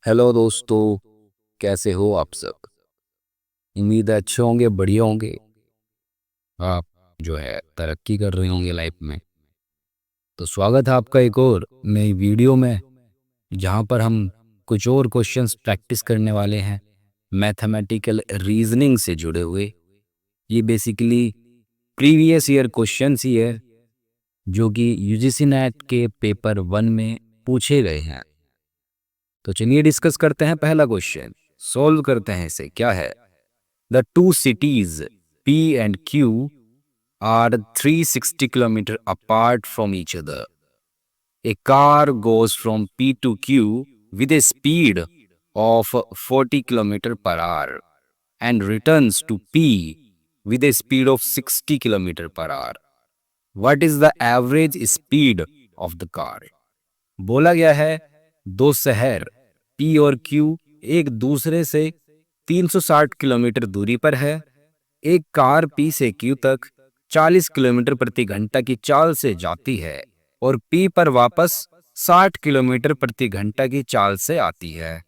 Hello दोस्तों, कैसे हो आप सब। उम्मीद है अच्छे होंगे, बढ़िया होंगे। आप जो है तरक्की कर रहे होंगे लाइफ में। तो स्वागत है आपका एक और नई वीडियो में, जहाँ पर हम कुछ और क्वेश्चंस प्रैक्टिस करने वाले हैं मैथमेटिकल रीजनिंग से जुड़े हुए। ये बेसिकली प्रीवियस ईयर क्वेश्चंस ही है जो कि यूजीसी नेट के पेपर 1 में पूछे गए हैं। तो चलिए डिस्कस करते हैं। पहला क्वेश्चन सॉल्व करते हैं। इसे क्या है? The two cities P and Q are 360 km apart from each other. A car goes from P to Q with a speed of 40 km per hour and returns to P with a speed of 60 km per hour. What is the average speed of the car? बोला गया है दो शहर P और Q एक दूसरे से 360 kilometre दूरी पर है। एक कार P से Q तक 40 किलोमीटर प्रति घंटा की चाल से जाती है और P पर वापस 60 किलोमीटर प्रति घंटा की चाल से आती है।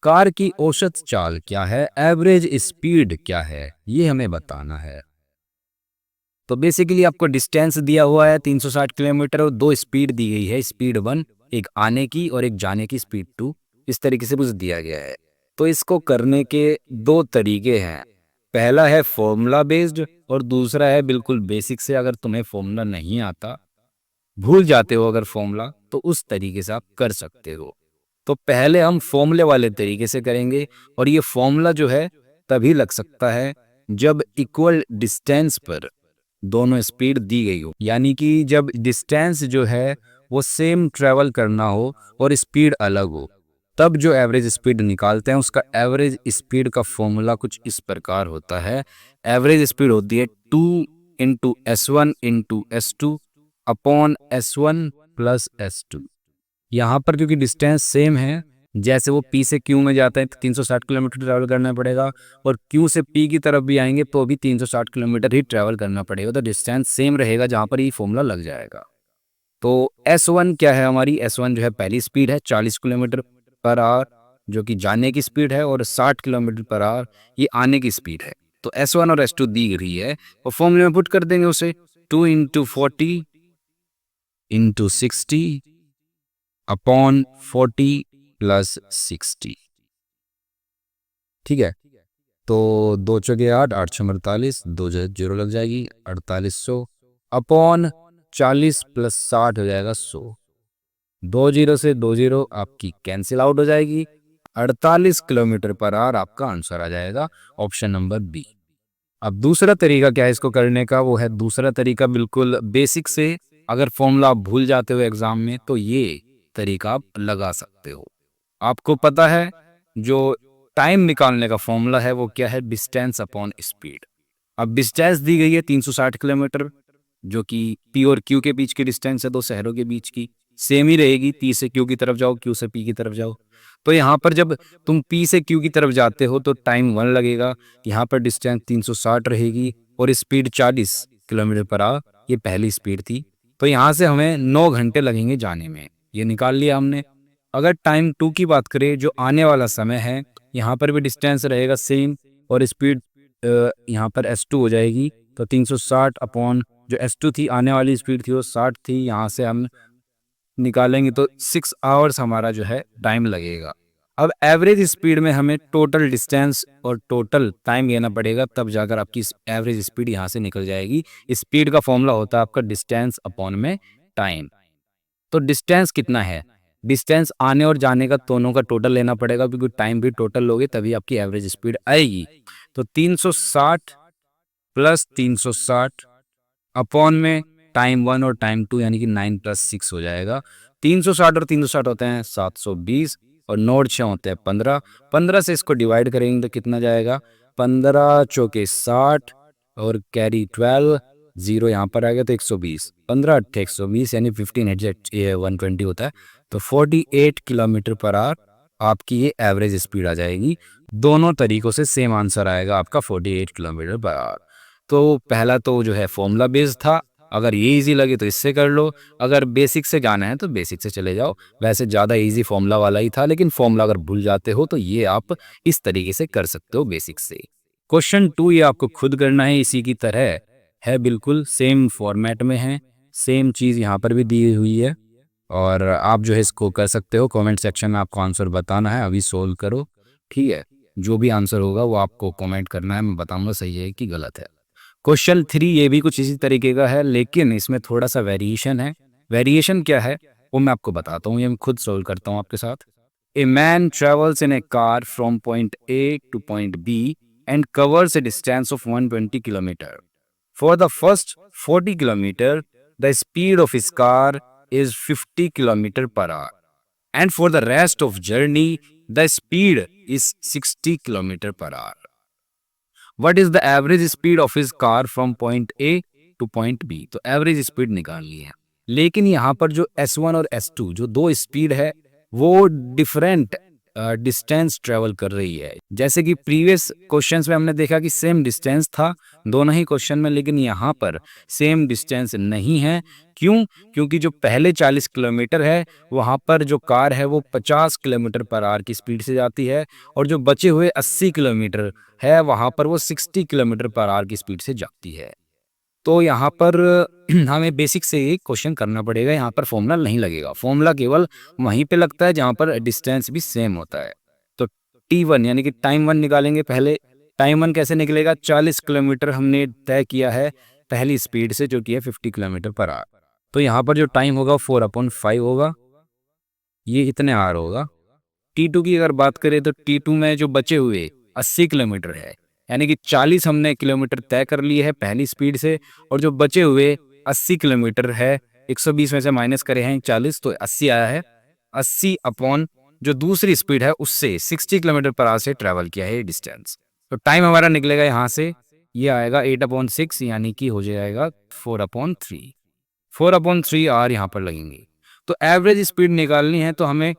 कार की औसत चाल क्या है? एवरेज स्पीड क्या है? ये हमें बताना है। तो बेसिकली आपको डिस्टेंस दिया हुआ है 360 किलोमीटर और दो स्पीड दी गई है। स्पीड 1 एक आने की और एक जाने की स्पीड 2, इस तरीके से कुछ दिया गया है। तो इसको करने के दो तरीके हैं। पहला है फॉर्मूला बेस्ड और दूसरा है बिल्कुल बेसिक से। अगर तुम्हें फॉर्मूला नहीं आता, भूल जाते हो अगर फॉर्मूला, तो उस तरीके से आप कर सकते हो। तो पहले हम फॉर्मूले वाले तरीके से करेंगे और ये फॉर्मूला जो है तभी लग सकता है जब इक्वल डिस्टेंस पर दोनों स्पीड दी गई हो, यानी कि जब डिस्टेंस जो है वो सेम ट्रेवल करना हो और स्पीड अलग हो, तब जो एवरेज स्पीड निकालते हैं उसका एवरेज स्पीड का फॉर्मूला कुछ इस प्रकार होता है। एवरेज स्पीड होती है 2 into S1 into S2 upon S1 plus S2। यहाँ पर क्योंकि डिस्टेंस सेम है, जैसे वो P से Q में जाता है तो 360 किलोमीटर ट्रैवल करना पड़ेगा और Q से P की तरफ भी आएंगे तो भी 360 किलोमीटर ही ट्रैवल करना पड़ेगा। तो डिस्टेंस सेम रहेगा, जहाँ पर ये फॉर्मूला लग जाएगा। तो S1 क्या है? हमारी S1 जो है पहली स्पीड है 40 किलोमीटर पर आवर, जो कि जाने की स्पीड है, और 60 किलोमीटर पर आवर ये आने की स्पीड है। तो S1 और S2 दी गई है और फॉर्मूले में पुट कर देंगे उसे। 2 इंटू 40 इंटू 60 अपॉन 40 प्लस 60। ठीक है, तो 2 चौके 8, 8 छः 48, 2 जीरो लग जाएगी 4800 अपॉन 40 प्लस 60 हो जाएगा 100। 2 जीरो से 2 जीरो आपकी कैंसिल आउट हो जाएगी। 48 किलोमीटर पर आवर आपका आंसर आ जाएगा, ऑप्शन नंबर बी। अब दूसरा तरीका क्या है इसको करने का? वो है दूसरा तरीका बिल्कुल बेसिक से। अगर फॉर्मूला आप भूल जाते हो एग्जाम में तो ये तरीका आप लगा सकते हो। आपको पता है जो टाइम निकालने का फॉर्मूला है वो क्या है? Distance upon speed. अब डिस्टेंस दी गई है 360 किलोमीटर, जो कि P और Q के बीच की डिस्टेंस है, दो शहरों के बीच की। सेम ही रहेगी, P से Q की तरफ जाओ, Q से P की तरफ जाओ। तो यहाँ पर जब तुम P से Q की तरफ जाते हो तो टाइम 1 लगेगा। यहाँ पर डिस्टेंस 360 रहेगी और स्पीड 40 किलोमीटर पर आवर, ये पहली स्पीड थी। तो यहाँ से हमें 9 घंटे लगेंगे जाने में। ये निकाल लिया हमने। अगर टाइम 2 की बात करें, जो आने वाला समय है, यहाँ पर भी डिस्टेंस रहेगा सेम और स्पीड यहाँ पर S2 हो जाएगी। तो 360 अपॉन जो S2 थी, आने वाली स्पीड थी वो 60 थी। यहाँ से हम निकालेंगे तो 6 आवर्स हमारा जो है टाइम लगेगा। अब एवरेज स्पीड में हमें टोटल डिस्टेंस और टोटल टाइम लेना पड़ेगा, तब जाकर आपकी एवरेज स्पीड यहाँ से निकल जाएगी। स्पीड का फॉर्मूला होता है आपका डिस्टेंस अपॉन में टाइम। तो डिस्टेंस कितना है? डिस्टेंस आने और जाने का दोनों का टोटल लेना पड़ेगा, क्योंकि टाइम भी टोटल लोगे तभी आपकी एवरेज स्पीड आएगी। तो 360 प्लस 360 अपॉन में टाइम 1 और टाइम 2, यानी कि 9 प्लस 6 हो जाएगा। 360 और 360 होते हैं 720 और 9 6 होते हैं 15। 15 से इसको डिवाइड करेंगे तो कितना जाएगा? 15 चौके 60 और कैरी 12, जीरो यहाँ पर आ गया तो 120। 15 अट्ठे 120, यानी 15 एग्जैक्ट 120 होता है। तो 48 किलोमीटर पर आवर आपकी ये एवरेज स्पीड आ जाएगी। दोनों तरीकों से सेम आंसर आएगा आपका 48 किलोमीटर पर आवर। तो पहला तो जो है फॉर्मूला बेस्ड था, अगर ये इजी लगे तो इससे कर लो, अगर बेसिक से जाना है तो बेसिक से चले जाओ। वैसे ज़्यादा इजी फॉर्मूला वाला ही था, लेकिन फॉर्मूला अगर भूल जाते हो तो ये आप इस तरीके से कर सकते हो बेसिक से। क्वेश्चन 2 ये आपको खुद करना है, इसी की तरह है, बिल्कुल सेम फॉर्मेट में है, सेम चीज़ यहाँ पर भी दी हुई है और आप जो है इसको कर सकते हो। कमेंट सेक्शन में आपको आंसर बताना है, अभी सोल्व करो, ठीक है। जो भी आंसर होगा वो आपको कमेंट करना है, मैं बताऊंगा सही है कि गलत है। क्वेश्चन 3 ये भी कुछ इसी तरीके का है, लेकिन इसमें थोड़ा सा वेरिएशन है। वेरिएशन क्या है वो मैं आपको बताता हूँ, ये मैं खुद सोल्व करता हूँ आपके साथ। A man travels in a car from point A to point B and covers a distance of 120 kilometre. For the first 40 kilometer, the speed of his car is 50 kilometer per hour. And for the rest of journey, the speed is 60 kilometer per hour. What is the average speed of his car from point A to point B? तो average speed निकालनी है। लेकिन यहाँ पर जो S1 और S2 जो दो स्पीड है वो डिफरेंट डिस्टेंस ट्रेवल कर रही है। जैसे कि प्रीवियस क्वेश्चंस में हमने देखा कि सेम डिस्टेंस था दोनों ही क्वेश्चन में, लेकिन यहाँ पर सेम डिस्टेंस नहीं है। क्यों? क्योंकि जो पहले 40 किलोमीटर है वहाँ पर जो कार है वो 50 किलोमीटर पर आवर की स्पीड से जाती है और जो बचे हुए 80 किलोमीटर है वहाँ पर वो 60 किलोमीटर पर आवर की स्पीड से जाती है। तो यहाँ पर हमें बेसिक से ही क्वेश्चन करना पड़ेगा, यहाँ पर फॉर्मूला नहीं लगेगा। फॉर्मूला केवल वहीं पे लगता है जहाँ पर डिस्टेंस भी सेम होता है। तो T1 यानी कि टाइम 1 निकालेंगे पहले। टाइम 1 कैसे निकलेगा? 40 किलोमीटर हमने तय किया है पहली स्पीड से जो कि है 50 किलोमीटर पर आवर। तो यहाँ पर जो टाइम होगा 4/5 होगा, ये इतने आवर होगा। T2 की अगर बात करें तो T2 में जो बचे हुए 80 किलोमीटर है, यानी कि 40 हमने किलोमीटर तय कर लिए है पहली स्पीड से और जो बचे हुए 80 किलोमीटर है, 120 में से माइनस करे हैं 40 तो 80 आया है। 80 अपॉन जो दूसरी स्पीड है उससे 60 किलोमीटर पर आवर से ट्रैवल किया है ये डिस्टेंस। तो टाइम हमारा निकलेगा यहाँ से, ये आएगा 8/6 यानी कि हो जाएगा 4/3। 4/3 आवर यहाँ पर लगेंगे। तो एवरेज स्पीड निकालनी है तो हमें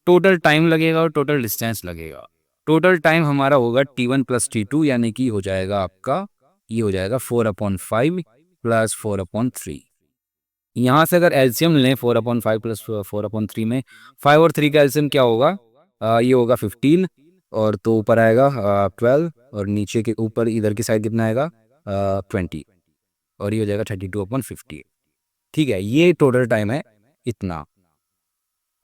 टोटल टाइम लगेगा और टोटल डिस्टेंस लगेगा। टोटल टाइम हमारा होगा T1 प्लस T2 यानी कि हो जाएगा आपका, ये हो जाएगा 4/5 प्लस 4/3। यहाँ से अगर एलसीएम लें 4/5 प्लस 4/3 में 5 और 3 का एलसीएम क्या होगा? ये होगा 15 और तो ऊपर आएगा 12 और नीचे के ऊपर इधर की साइड कितना आएगा 20 और ये हो जाएगा 32/50। ठीक है, ये टोटल टाइम है इतना।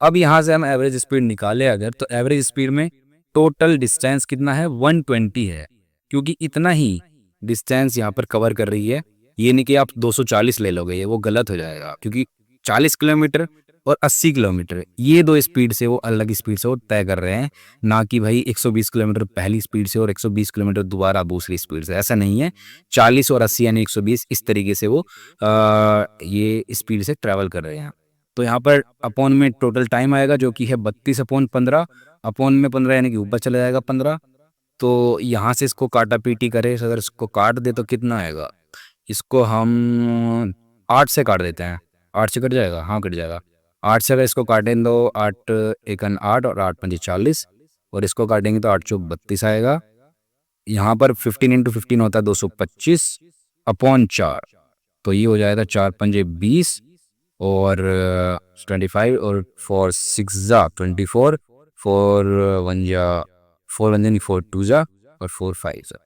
अब यहाँ से हम एवरेज स्पीड निकाले अगर, तो एवरेज स्पीड में टोटल डिस्टेंस कितना है 120 है, क्योंकि इतना ही डिस्टेंस यहाँ पर कवर कर रही है। ये नहीं कि आप 240 ले लोगे, ये वो गलत हो जाएगा, क्योंकि 40 किलोमीटर और 80 किलोमीटर ये दो स्पीड से वो अलग स्पीड से वो तय कर रहे हैं, ना कि भाई 120 किलोमीटर पहली स्पीड से और 120 किलोमीटर दोबारा दूसरी स्पीड से, ऐसा नहीं है। 40 और 80 यानी 120 इस तरीके से वो ये स्पीड से ट्रैवल कर रहे हैं। तो यहाँ पर अपॉन में टोटल टाइम आएगा जो कि है 32/15, अपॉन में 15 यानी कि ऊपर चला जाएगा 15। तो यहाँ से इसको काटा पीटी करे, अगर इसको काट दे तो कितना आएगा? इसको हम 8 से काट देते हैं। 8 से कट जाएगा, हाँ कट जाएगा। 8 से अगर इसको काटें तो 8 एकन 8 और 8 पंजे 40 और इसको काटेंगे तो 8 चौक 32 आएगा। यहाँ पर 15 × 15 होता है 225 अपॉन 4, तो ये हो जाएगा 4 पंजे 20 और 25 और 4 6 जा 24, 4 1 जा 4 1 4 2 जा और 4 5 जा,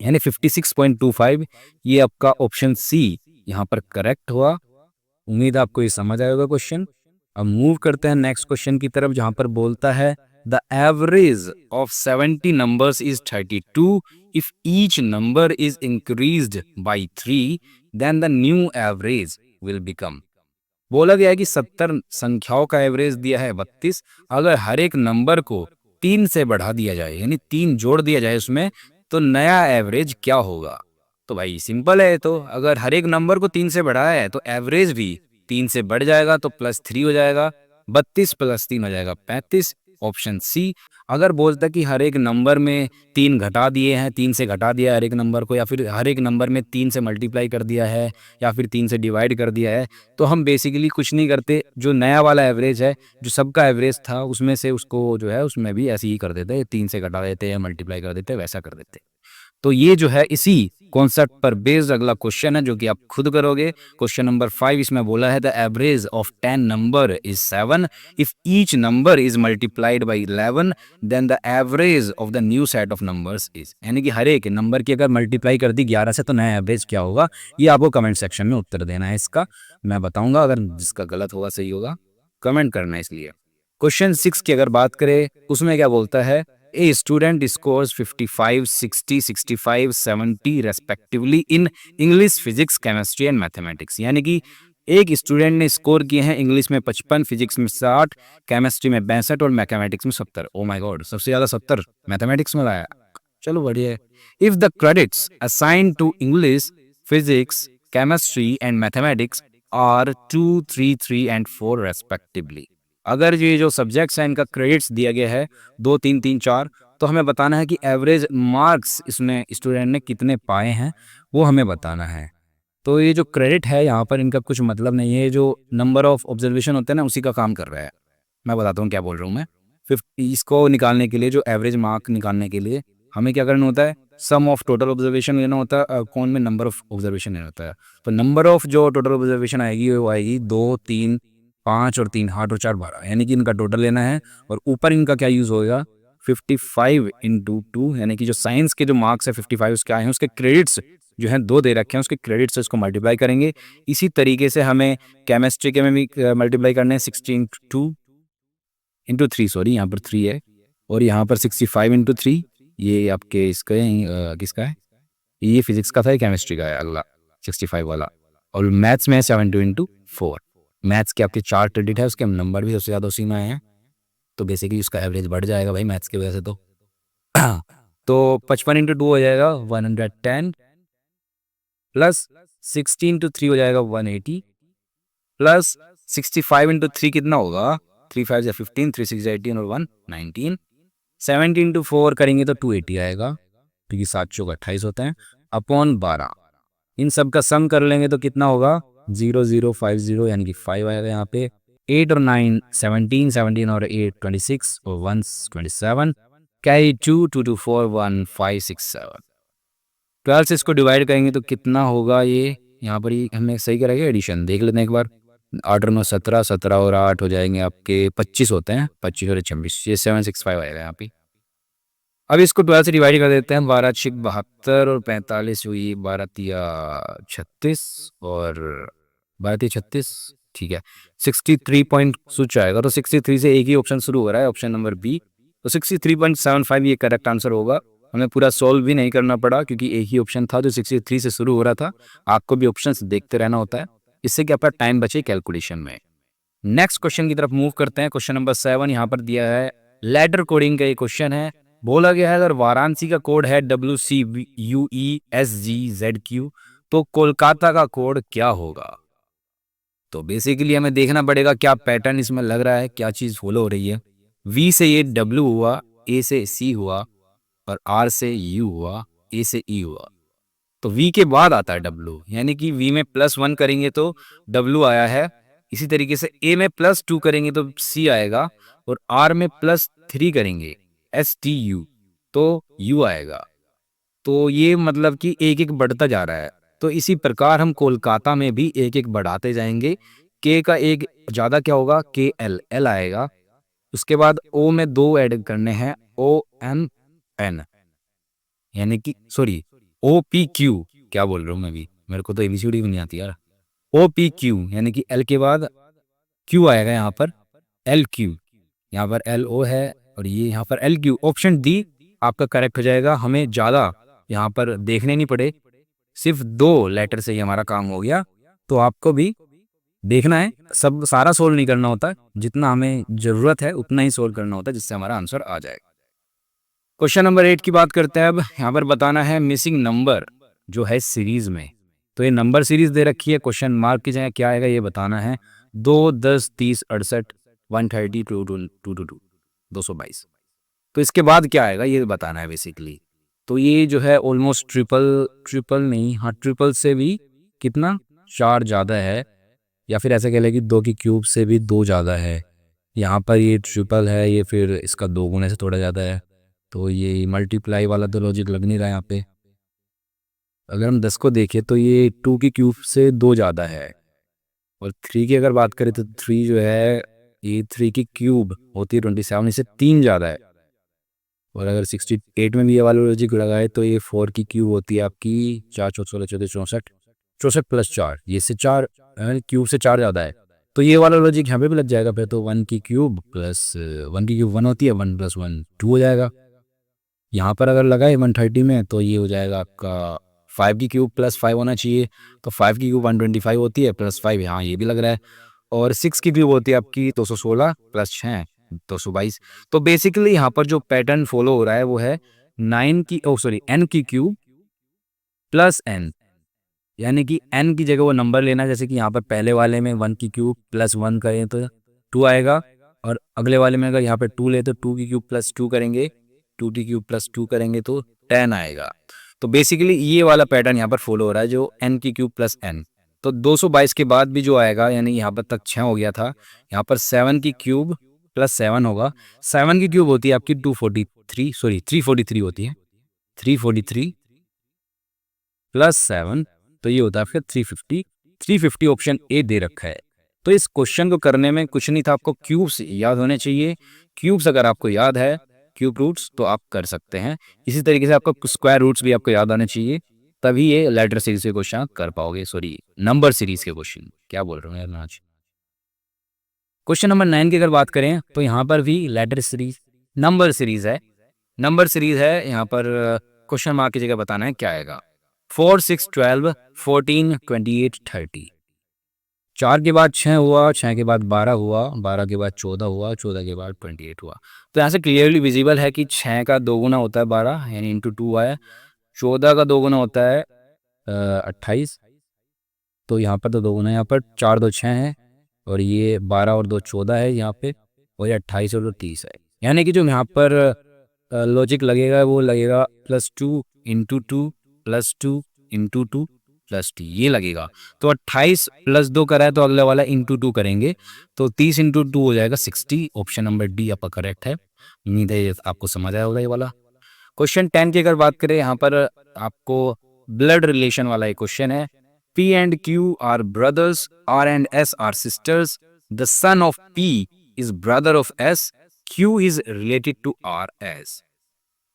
यानी 56.25। ये आपका ऑप्शन सी यहाँ पर करेक्ट हुआ। उम्मीद आपको ये समझ आएगा क्वेश्चन। अब मूव करते हैं नेक्स्ट क्वेश्चन की तरफ, जहाँ पर बोलता है the average of 70 numbers is 32 if each number is increased by 3 then the new average will become. बोला गया है कि 70 संख्याओं का एवरेज दिया है 32, अगर हर एक नंबर को 3 से बढ़ा दिया जाए यानी 3 जोड़ दिया जाए उसमें, तो नया एवरेज क्या होगा? तो भाई सिंपल है, तो अगर हर एक नंबर को 3 से बढ़ाया है तो एवरेज भी 3 से बढ़ जाएगा, तो +3 हो जाएगा। 32 + 3 हो जाएगा 35, ऑप्शन सी। अगर बोलता कि हर एक नंबर में 3 घटा दिए हैं, 3 से घटा दिया हर एक नंबर को, या फिर हर एक नंबर में 3 से मल्टीप्लाई कर दिया है या फिर 3 से डिवाइड कर दिया है, तो हम बेसिकली कुछ नहीं करते। जो नया वाला एवरेज है, जो सबका एवरेज था, उसमें से उसको जो है उसमें भी ऐसे ही कर देते हैं, 3 से घटा देते हैं, मल्टीप्लाई कर देते हैं, वैसा कर देते हैं। तो ये जो है इसी कॉन्सेप्ट पर बेस्ड अगला क्वेश्चन है जो कि आप खुद करोगे। क्वेश्चन नंबर 5 इसमें बोला है the average of 10 number is 7 if each number is multiplied by 11 then the average of the new set of numbers is, यानी कि हर एक नंबर की अगर मल्टीप्लाई कर दी 11 से तो नया एवरेज क्या होगा, ये आपको कमेंट सेक्शन में उत्तर देना है। इसका मैं बताऊंगा, अगर जिसका गलत होगा सही होगा कमेंट करना है। इसलिए क्वेश्चन 6 की अगर बात करें उसमें क्या बोलता है, a student scores 55, 60, 65, 70 respectively in English, physics, chemistry and mathematics, यानी कि एक स्टूडेंट ने स्कोर किए हैं इंग्लिश में 55, फिजिक्स में 60, केमिस्ट्री में 62 और मैथमेटिक्स में 70। ओ माय गॉड, सबसे ज्यादा 70 मैथमेटिक्स में लाया। चलो बढ़िया है। If the credits assigned to English, physics, chemistry and mathematics are 2, 3, 3 and 4 respectively, अगर ये जो सब्जेक्ट्स हैं इनका क्रेडिट्स दिया गया है 2, 3, 3, 4, तो हमें बताना है कि एवरेज मार्क्स इसमें स्टूडेंट ने कितने पाए हैं वो हमें बताना है। तो ये जो क्रेडिट है यहाँ पर इनका कुछ मतलब नहीं है, जो नंबर ऑफ ऑब्जर्वेशन होते हैं ना उसी का काम कर रहा है। मैं बताता हूँ क्या बोल रहा हूँ मैं। 50 इसको निकालने के लिए, जो एवरेज मार्क निकालने के लिए हमें क्या करना होता है, सम ऑफ टोटल ऑब्जर्वेशन लेना होता है, कौन में नंबर ऑफ ऑब्जर्वेशन लेना होता है। तो नंबर ऑफ जो टोटल ऑब्जर्वेशन आएगी वो आएगी 2, 3, 5 और 3 8 और 4 12, यानी कि इनका टोटल लेना है। और ऊपर इनका क्या यूज होगा, 55 इंटू 2, यानी कि जो साइंस के जो मार्क्स है 55 उसके आए हैं, उसके क्रेडिट्स जो हैं 2 दे रखे हैं, उसके क्रेडिट से इसको मल्टीप्लाई करेंगे। इसी तरीके से हमें केमिस्ट्री के में भी मल्टीप्लाई करने हैं, 60 इंटू 3, सॉरी यहाँ पर 3 है, और यहाँ पर 65 इंटू 3, ये आपके इसका किसका है, ये फिजिक्स का था, ये केमिस्ट्री का है अगला 65 वाला। और मैथ्स में है 72 इंटू 4। मैथ्स के आपके 4 क्रेडिट है, उसके नंबर भी सबसे ज़्यादा उसी में आए हैं, तो बेसिकली उसका एवरेज बढ़ जाएगा भाई मैथ्स की वजह से। तो 55 इंटू 2 हो जाएगा 110, प्लस 16 इंटू 3 हो जाएगा 180, प्लस 65 इंटू 3 कितना होगा, 3 5 या 15, 3 6 18 और 1 19, 70 इंटू 4 करेंगे तो 280 आएगा, क्योंकि 7 चौक 28 होते हैं, अपॉन 12। इन सब का सम कर लेंगे तो कितना होगा, 0 0 5 0, यानी कि 5 आएगा यहाँ पे। 8 और 9 17, 17 और 8 26 और 1 27, कैरी 2 2 2 4 1 5 6 7। 12 से इसको डिवाइड करेंगे तो कितना होगा, ये यहाँ पर ही हमने सही करेंगे, एडिशन देख लेते हैं एक बार। 8 और 9 17, 17 और 8 हो जाएंगे आपके 25 होते हैं, 25 और 26, ये 765 आएगा यहाँ पे। अब इसको 12 से डिवाइड कर देते हैं, 12 6 72 और 45 हुई 12 तिया 36 और 12 तिया 36, ठीक है। 63 पॉइंट स्विच आएगा, तो 63 से एक ही ऑप्शन शुरू हो रहा है, ऑप्शन नंबर बी। तो 63.75 ये करेक्ट आंसर होगा। हमें पूरा सॉल्व भी नहीं करना पड़ा, क्योंकि एक ही ऑप्शन था जो 63 से शुरू हो रहा था। आपको भी ऑप्शंस देखते रहना होता है, इससे क्या आपका टाइम बचे कैलकुलेशन में। नेक्स्ट क्वेश्चन की तरफ मूव करते हैं। क्वेश्चन नंबर 7 यहाँ पर दिया है, लेटर कोडिंग का ये क्वेश्चन है। बोला गया है अगर वाराणसी का कोड है WCUESGZQ, तो कोलकाता का कोड क्या होगा। तो बेसिकली हमें देखना पड़ेगा क्या पैटर्न इसमें लग रहा है, क्या चीज फॉलो हो रही है। V से ये W हुआ, A से C हुआ, और R से U हुआ, A से E हुआ। तो V के बाद आता है W, यानी कि V में +1 करेंगे तो W आया है। इसी तरीके से A में +2 करेंगे तो C आएगा, और R में +3 करेंगे STU तो U आएगा। तो ये मतलब कि एक एक बढ़ता जा रहा है। तो इसी प्रकार हम कोलकाता में भी एक एक बढ़ाते जाएंगे। K का एक ज़्यादा क्या होगा, KL आएगा। उसके बाद O में 2 ऐड करने हैं, OMN, यानी कि सॉरी OPQ, क्या बोल रहा हूँ मैं भी, मेरे को तो ABCD भी नहीं आती यार। OPQ यानी कि L के बाद Q आएगा यहाँ पर, LQ, यहाँ पर LO है और ये यहाँ पर LQ। ऑप्शन डी आपका करेक्ट हो जाएगा। हमें ज़्यादा यहाँ पर देखने नहीं पड़े, सिर्फ 2 लेटर से ही हमारा काम हो गया। तो आपको भी देखना है, सब सारा सोल्व नहीं करना होता, जितना हमें ज़रूरत है उतना ही सोल्व करना होता है, जिससे हमारा आंसर आ जाएगा। क्वेश्चन नंबर 8 की बात करते हैं। अब यहाँ पर बताना है मिसिंग नंबर जो है सीरीज में। तो ये नंबर सीरीज दे रखी है, क्वेश्चन मार्क की जगह क्या आएगा ये बताना है। 2 10 30 68 130 222 222। तो इसके बाद क्या आएगा ये बताना है बेसिकली। तो ये जो है ऑलमोस्ट ट्रिपल नहीं, हाँ ट्रिपल से भी कितना 4 ज़्यादा है, या फिर ऐसा कह लें कि 2 की क्यूब से भी 2 ज़्यादा है। यहाँ पर ये ट्रिपल है, ये फिर इसका 2 गुने से थोड़ा ज़्यादा है। तो ये मल्टीप्लाई वाला तो लॉजिक लग नहीं रहा है यहाँ पे। अगर हम 10 को देखें तो ये 2 की क्यूब से 2 ज़्यादा है, और 3 की अगर बात करें तो 3 जो है ये 3 की क्यूब होती है 27, इससे 3 ज़्यादा है। और अगर 68 में भी ये वाला लॉजिक लगाए तो ये 4 की क्यूब होती है आपकी 4 चौक 16 14 64, 64 प्लस 4, ये से 4 क्यूब से 4 ज़्यादा है, तो ये वाला लॉजिक यहाँ पे भी लग जाएगा। फिर तो 1 की क्यूब प्लस 1 की क्यूब 1 होती है, 1 प्लस 1 2 हो जाएगा। यहाँ पर अगर लगाए 130 में तो ये हो जाएगा आपका 5 की क्यूब प्लस 5 होना चाहिए, तो 5 की क्यूब 125 होती है प्लस 5, यहाँ ये भी लग रहा है। और 6 की क्यूब होती है आपकी 216 प्लस 6 222। तो बेसिकली यहाँ पर जो पैटर्न फॉलो हो रहा है वो है 9 की n की क्यूब प्लस n, यानी कि n की जगह वो नंबर लेना, जैसे कि यहाँ पर पहले वाले में 1 की क्यूब प्लस 1 करें तो 2 आएगा, और अगले वाले में अगर यहाँ पे 2 ले तो 2 की क्यूब प्लस 2 करेंगे, 2 की क्यूब प्लस 2 करेंगे तो 10 आएगा। तो बेसिकली ये वाला पैटर्न यहाँ पर फॉलो हो रहा है, जो n की क्यूब प्लस n। तो 222 के बाद भी जो आएगा, यानी यहाँ पर तक 6 हो गया था, यहाँ पर 7 की क्यूब प्लस 7 होगा। 7 की क्यूब होती है आपकी 343 होती है, 343 प्लस 7, तो ये होता है फिर 350। 350 ऑप्शन ए दे रखा है। तो इस क्वेश्चन को करने में कुछ नहीं था, आपको क्यूब्स याद होने चाहिए। क्यूब्स अगर आपको याद है, क्यूब रूट्स, तो आप कर सकते हैं। इसी तरीके से आपको स्क्वायर रूट्स भी आपको याद आने चाहिए, तभी ये लेटर सीरीज के क्वेश्चन कर पाओगे। सॉरी, नंबर सीरीज के क्वेश्चन, क्या बोल रहा हूँ यार आज। क्वेश्चन नंबर 9 की अगर बात करें तो यहाँ पर भी लेटर सीरीज नंबर सीरीज है। नंबर सीरीज है, यहाँ पर क्वेश्चन मार्क की जगह बताना है क्या आएगा। 4 6 12 14 28 30, 4 के बाद 6 हुआ, 6 के बाद 12 हुआ, 12 के बाद 14 हुआ, 14 के बाद 28 हुआ। तो यहाँ से क्लियरली विजिबल है कि 6 का 2 गुना होता है 12, यानी इंटू 2 आया। 14 का 2 गुना होता है 28, तो यहाँ पर तो 2 गुना, यहाँ पर 4 2 6 है, और ये 12 और 2 14 है यहाँ पे, और ये 28 और 2 30 है। यानी कि जो यहाँ पर लॉजिक लगेगा वो लगेगा +2 इंटू 2 +2 इंटू 2 +2, ये लगेगा। तो 28 + 2 करा है तो अगला वाला इंटू 2 करेंगे, तो 30 इंटू 2 हो जाएगा 60। ऑप्शन नंबर डी आपका करेक्ट है। उम्मीद है आपको समझ आया होगा ये वाला। क्वेश्चन 10 की अगर बात करें, यहाँ पर आपको ब्लड रिलेशन वाला एक क्वेश्चन है। P and Q are brothers, R and S are sisters. The son of P is brother of S. Q is related to R as.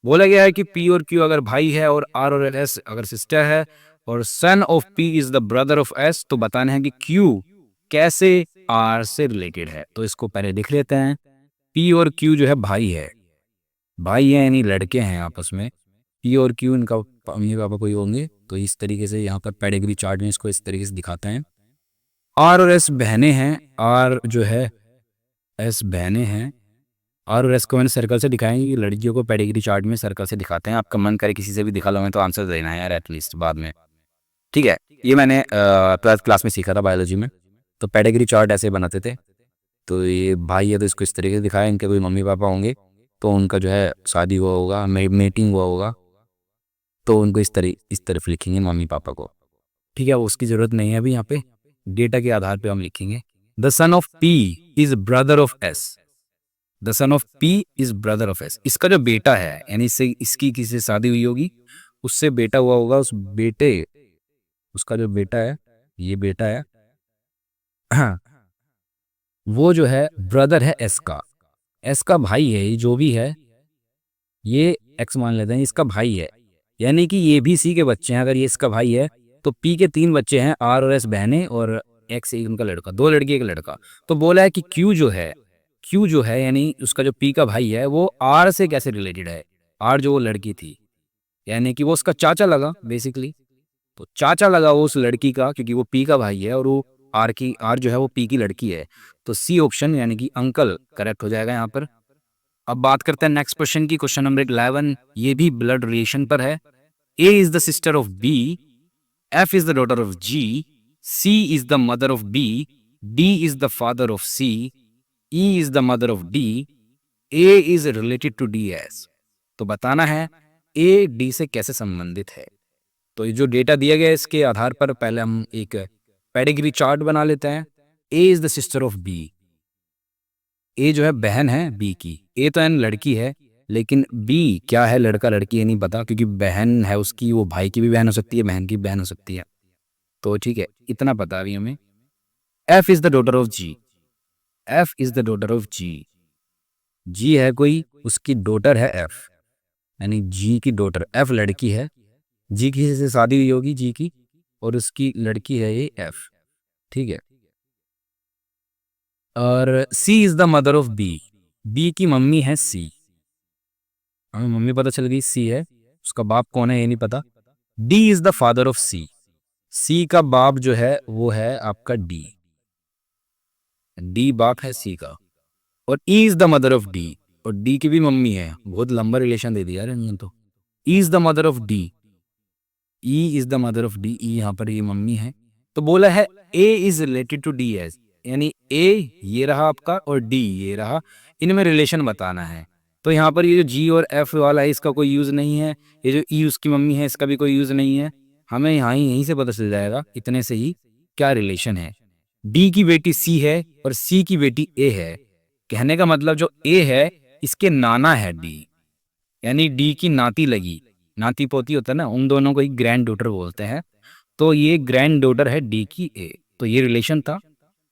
बोला गया है कि P और Q अगर भाई है और R और S अगर सिस्टर है, और son of P is the brother of S, तो बताना है कि Q कैसे R से रिलेटेड है। तो इसको पहले देख लेते हैं। P और Q जो है भाई है, भाई है यानी लड़के हैं आपस में। P और Q इनका मम्मी पापा कोई होंगे, तो इस तरीके से यहाँ पर पेडिग्री चार्ट में इसको इस तरीके से दिखाते हैं। R और S बहनें हैं, R जो है S बहनें हैं। R और S को मैंने सर्कल से दिखाएंगे कि लड़कियों को पेडिग्री चार्ट में सर्कल से दिखाते हैं। आपका मन करे किसी से भी दिखा लो, तो आंसर देना है यार एटलीस्ट बाद में, ठीक है। ये मैंने 12th क्लास में सीखा था बायोलॉजी में, तो पेडिग्री चार्ट ऐसे बनाते थे। तो ये भाई है तो इसको इस तरीके से दिखाया, इनके कोई मम्मी पापा होंगे तो उनका जो है शादी हुआ होगा, मेटिंग हुआ होगा, तो उनको इस तरफ लिखेंगे मम्मी पापा को, ठीक है। वो उसकी ज़रूरत नहीं है अभी, यहाँ पे डेटा के आधार पे हम लिखेंगे। The son of P is brother of S। The son of P is brother of S, इसका जो बेटा है, यानी इससे इसकी किसी से शादी हुई होगी, उससे बेटा हुआ होगा, उस बेटे उसका जो बेटा है, ये बेटा है वो जो है ब्रदर है S का भाई है, ये जो भी है, ये X मान लेते हैं, इसका भाई है, यानी कि ये भी C के बच्चे हैं। अगर ये इसका भाई है तो P के 3 बच्चे हैं, R और S बहनें, और X एक उनका लड़का, 2 लड़की 1 लड़का। तो बोला है कि Q जो है यानी उसका जो P का भाई है वो R से कैसे रिलेटेड है। R जो वो लड़की थी, यानी कि वो उसका चाचा लगा बेसिकली, तो चाचा लगा वो उस लड़की का, क्योंकि वो P का भाई है और वो R जो है वो P की लड़की है। तो C ऑप्शन यानी कि अंकल करेक्ट हो जाएगा यहाँ पर। अब बात करते हैं नेक्स्ट क्वेश्चन की, क्वेश्चन नंबर 11। ये भी ब्लड रिलेशन पर है। A is the sister of B, F is the daughter of G, C is the mother of B, D is the father of C, E is the mother of D, A is related to D as। तो बताना है A D से कैसे संबंधित है। तो ये जो डेटा दिया गया है इसके आधार पर पहले हम एक पेडिग्री चार्ट बना लेते हैं। A is the sister of B, A जो है बहन है B की। A तो एन लड़की है, लेकिन बी क्या है, लड़का लड़की, ये नहीं पता, क्योंकि बहन है उसकी, वो भाई की भी बहन हो सकती है, बहन की भी बहन हो सकती है। तो ठीक है, इतना पता अभी हमें। F is the daughter of G, F is the daughter of G, G है कोई, उसकी डॉटर है एफ, यानी जी की डॉटर, एफ लड़की है, जी किसी से शादी हुई होगी जी की, और उसकी लड़की है ये एफ, ठीक है। और C is the mother of B, B की मम्मी है सी, हमें मम्मी पता चल गई सी है, उसका बाप कौन है ये नहीं पता। D is the father of C, C का बाप जो है वो है आपका डी, डी बाप है सी का। और ई is the mother of D, और डी की भी मम्मी है, बहुत लंबा रिलेशन दे दिया यार इन्होंने तो। E is the mother of D, E is the mother of D, E यहाँ पर ये मम्मी है। तो बोला है A is related to D as, यानी ए ये रहा आपका और डी ये रहा, इनमें रिलेशन बताना है। तो यहाँ पर ये जो जी और एफ वाला है इसका कोई यूज नहीं है, ये जो ई उसकी मम्मी है इसका भी कोई यूज नहीं है, हमें यहाँ ही यहीं से पता चल जाएगा इतने से ही क्या रिलेशन है। डी की बेटी सी है और सी की बेटी ए है, कहने का मतलब जो ए है इसके नाना है डी, यानी डी की नाती लगी, नाती पोती होता है ना, उन दोनों को ही ग्रैंड डॉटर बोलते हैं। तो ये ग्रैंड डॉटर है डी की ए, तो ये रिलेशन था।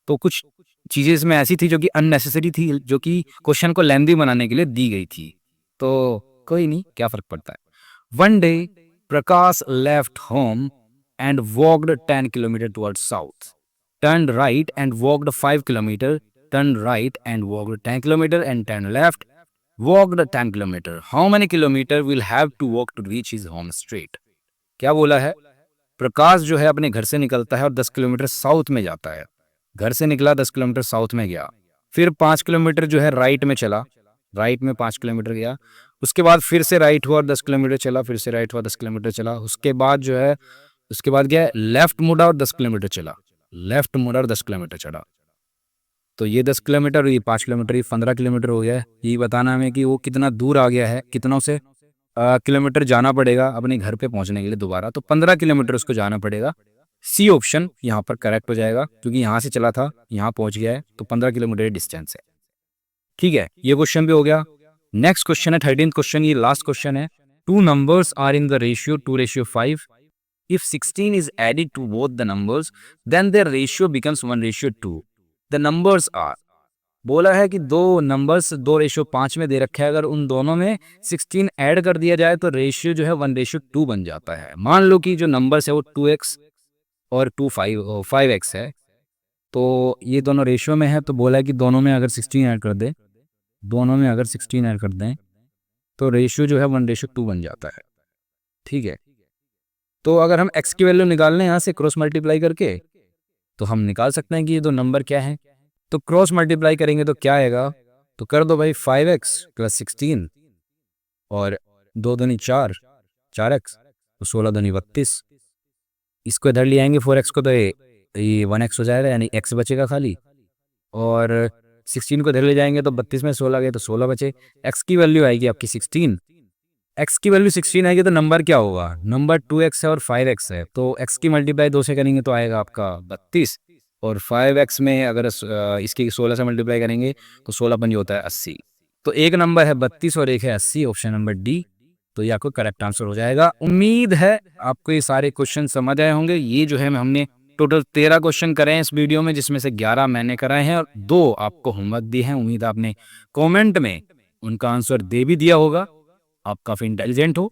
तो कुछ चीजें इसमें ऐसी थी जो कि अननेसेसरी थी, जो कि क्वेश्चन को लेंदी बनाने के लिए दी गई थी, तो कोई नहीं, क्या फर्क पड़ता है। One day Prakash left home and walked 10 kilometre toward south, turned right and walked 5 kilometer, turned right and walked 10 kilometer and turned left, walked 10 kilometer. How many kilometer will have to walk to reach his home street? क्या बोला है, प्रकाश जो है अपने घर से निकलता है और 10 किलोमीटर साउथ में जाता है, घर से निकला 10 किलोमीटर साउथ में गया, फिर 5 किलोमीटर जो है राइट में चला, राइट में 5 किलोमीटर गया, उसके बाद फिर से राइट हुआ और 10 किलोमीटर चला, फिर से राइट हुआ 10 किलोमीटर चला, उसके बाद जो है उसके बाद गया लेफ्ट मुड़ा और 10 किलोमीटर चला, लेफ्ट मुड़ा और 10 किलोमीटर चढ़ा। तो ये 10 किलोमीटर, ये 5 किलोमीटर, ये 15 किलोमीटर हो गया है। ये बताना हमें कि वो कितना दूर आ गया है, कितनों से किलोमीटर जाना पड़ेगा अपने घर पे पहुंचने के लिए दोबारा, तो 15 किलोमीटर उसको जाना पड़ेगा। सी ऑप्शन यहाँ पर करेक्ट हो जाएगा, क्योंकि यहाँ से चला था यहाँ पहुंच गया है, तो 15 किलोमीटर डिस्टेंस है, ठीक है। ये क्वेश्चन भी हो गया। नेक्स्ट क्वेश्चन है 13th क्वेश्चन, ये लास्ट क्वेश्चन है। Two numbers are in the ratio 2:5. If 16 is added to both the numbers, then their ratio becomes 1:2. The numbers are, बोला है कि दो नंबर्स 2:5 में दे रखे हैं, अगर उन दोनों में 16 ऐड कर दिया जाए तो रेशियो जो है 1:2 बन जाता है। मान लो कि जो नंबर्स है वो 2x और 5x है, तो ये दोनों रेशियो में है, तो बोला है कि दोनों में अगर 16 ऐड कर दें, दोनों में अगर 16 ऐड कर दें तो रेशियो जो है 1:2 बन जाता है, ठीक है। तो अगर हम x की वैल्यू निकाल लें यहाँ से क्रॉस मल्टीप्लाई करके, तो हम निकाल सकते हैं कि ये दो नंबर क्या है। तो क्रॉस मल्टीप्लाई करेंगे तो क्या आएगा, तो कर दो भाई 5x + 16 और 2 दूनी 4, 4x, तो 16 दूनी 32, इसको इधर ले आएंगे 4x को, तो ये 1x हो जाएगा, यानी x बचेगा खाली, और 16 को इधर ले जाएंगे तो 32 में 16 गए तो 16 बचे। x की वैल्यू आएगी आपकी 16, x की वैल्यू 16 आएगी तो नंबर क्या होगा, नंबर 2x है और 5x है, तो x की मल्टीप्लाई 2 से करेंगे तो आएगा आपका 32, और 5x में अगर इसकी 16 से मल्टीप्लाई करेंगे तो 16 पंजे होता है 80। तो एक नंबर है 32 और एक है 80, ऑप्शन नंबर डी, तो ये आपको करेक्ट आंसर हो जाएगा। उम्मीद है आपको ये सारे क्वेश्चन समझ आए होंगे। ये जो है हमने टोटल 13 क्वेश्चन करे हैं इस वीडियो में, जिसमें से 11 मैंने कराए हैं और 2 आपको होमवर्क दिए हैं। उम्मीद आपने कॉमेंट में उनका आंसर दे भी दिया होगा, आप काफ़ी इंटेलिजेंट हो।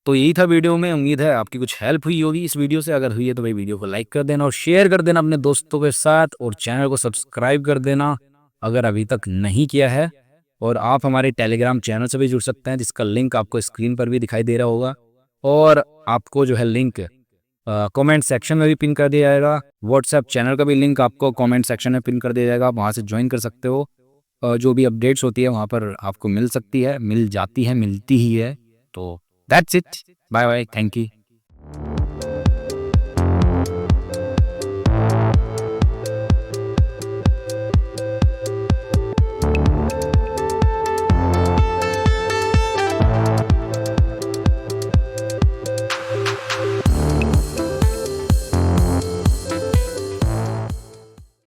तो यही था वीडियो में, उम्मीद है आपकी कुछ हेल्प हुई होगी इस वीडियो से। अगर हुई है तो भाई वीडियो को लाइक कर देना और शेयर कर देना अपने दोस्तों के साथ, और चैनल को सब्सक्राइब कर देना अगर अभी तक नहीं किया है। और आप हमारे टेलीग्राम चैनल से भी जुड़ सकते हैं, जिसका लिंक आपको स्क्रीन पर भी दिखाई दे रहा होगा, और आपको जो है लिंक कमेंट सेक्शन में भी पिन कर दिया जाएगा। व्हाट्सएप चैनल का भी लिंक आपको कमेंट सेक्शन में पिन कर दिया जाएगा, आप वहाँ से ज्वाइन कर सकते हो। जो भी अपडेट्स होती है वहाँ पर आपको मिल सकती है, मिल जाती है, मिलती ही है। तो that's it, bye bye, thank you.